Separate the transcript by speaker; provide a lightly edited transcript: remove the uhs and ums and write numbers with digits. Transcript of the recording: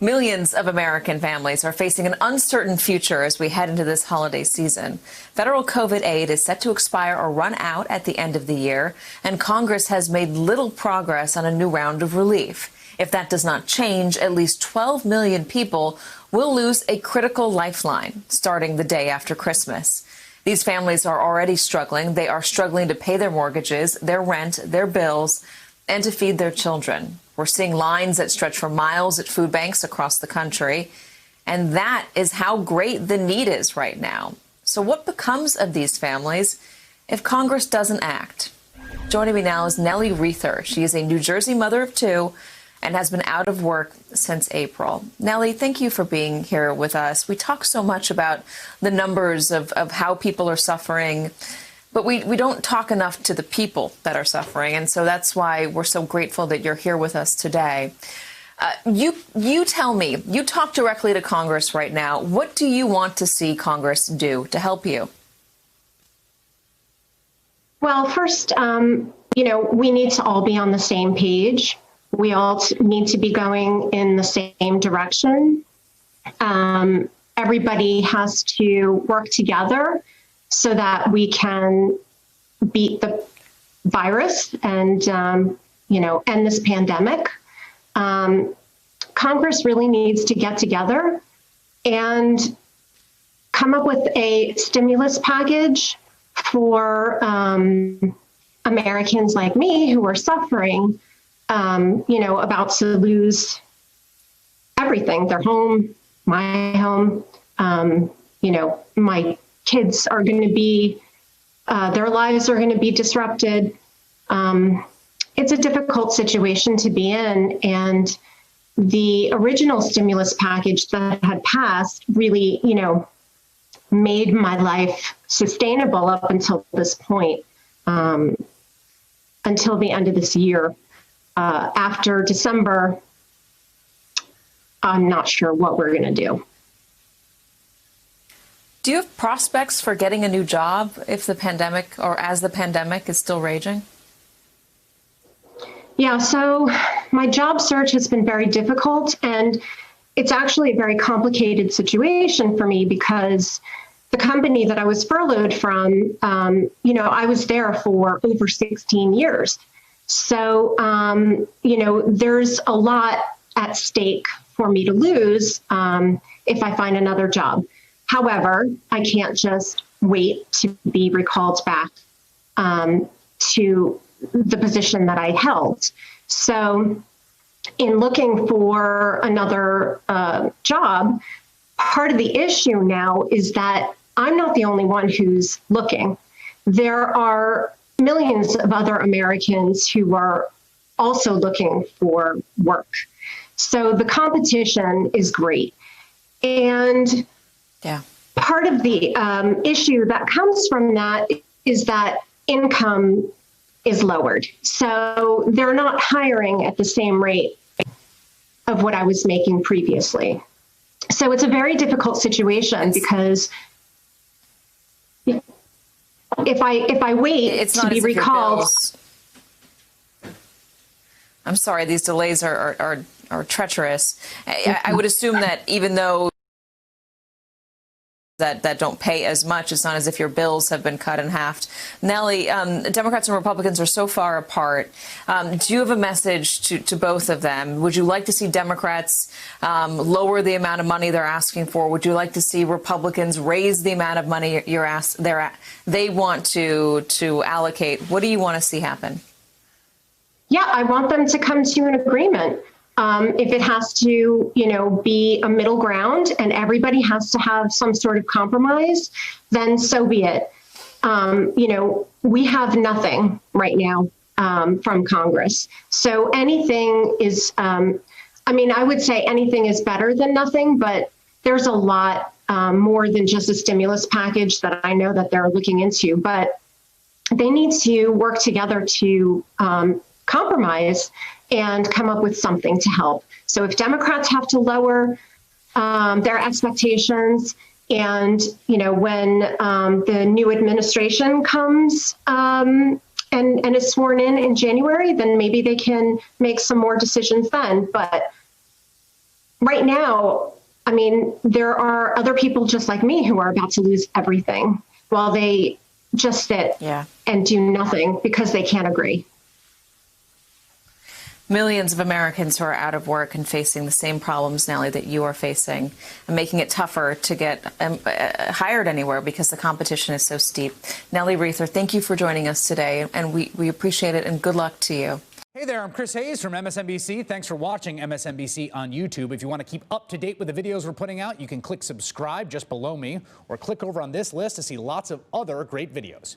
Speaker 1: Millions of American families are facing an uncertain future as we head into this holiday season. Federal COVID aid is set to expire or run out at the end of the year, and Congress has made little progress on a new round of relief. If that does not change, at least 12 million people will lose a critical lifeline starting the day after Christmas. These families are already struggling. They are struggling to pay their mortgages, their rent, their bills, and to feed their children. We're seeing lines that stretch for miles at food banks across the country. And that is how great the need is right now. So what becomes of these families if Congress doesn't act? Joining me now is Nellie Reether. She is a New Jersey mother of two and has been out of work since April. Nellie, thank you for being here with us. We talk so much about the numbers of how people are suffering, but we don't talk enough to the people that are suffering. And so that's why we're so grateful that you're here with us today. You tell me, you talk directly to Congress right now. What do you want to see Congress do to help you?
Speaker 2: Well, first, we need to all be on the same page. We all need to be going in the same direction. Everybody has to work together so that we can beat the virus and, end this pandemic. Congress really needs to get together and come up with a stimulus package for Americans like me who are suffering, about to lose everything, their home, my home, my kids are going to be, their lives are going to be disrupted. It's a difficult situation to be in. And the original stimulus package that had passed really, made my life sustainable up until this point, until the end of this year. After December, I'm not sure what we're going to do.
Speaker 1: Do you have prospects for getting a new job if the pandemic or as the pandemic is still raging?
Speaker 2: Yeah, so my job search has been very difficult, and it's actually a very complicated situation for me because the company that I was furloughed from, I was there for over 16 years. So, there's a lot at stake for me to lose if I find another job. However, I can't just wait to be recalled back to the position that I held. So in looking for another job, part of the issue now is that I'm not the only one who's looking. There are millions of other Americans who are also looking for work. So the competition is great. And part of the issue that comes from that is that income is lowered. So they're not hiring at the same rate of what I was making previously. So it's a very difficult situation because if I wait to be recalled.
Speaker 1: I'm sorry, these delays are treacherous. I would assume that even though that don't pay as much, it's not as if your bills have been cut in half. Nellie, Democrats and Republicans are so far apart. Do you have a message to both of them? Would you like to see Democrats lower the amount of money they're asking for? Would you like to see Republicans raise the amount of money they want to allocate? What do you want to see happen?
Speaker 2: Yeah, I want them to come to an agreement. If it has to, be a middle ground and everybody has to have some sort of compromise, then so be it. We have nothing right now from Congress. So anything is, I would say anything is better than nothing, but there's a lot more than just a stimulus package that I know that they're looking into. But they need to work together to compromise and come up with something to help. So if Democrats have to lower their expectations and, when the new administration comes and is sworn in January, then maybe they can make some more decisions then. But right now, I mean, there are other people just like me who are about to lose everything while they just sit and do nothing because they can't agree.
Speaker 1: Millions of Americans who are out of work and facing the same problems, Nellie, that you are facing, and making it tougher to get hired anywhere because the competition is so steep. Nellie Reither, thank you for joining us today, and we appreciate it, and good luck to you.
Speaker 3: Hey there, I'm Chris Hayes from MSNBC. Thanks for watching MSNBC on YouTube. If you want to keep up to date with the videos we're putting out, you can click subscribe just below me, or click over on this list to see lots of other great videos.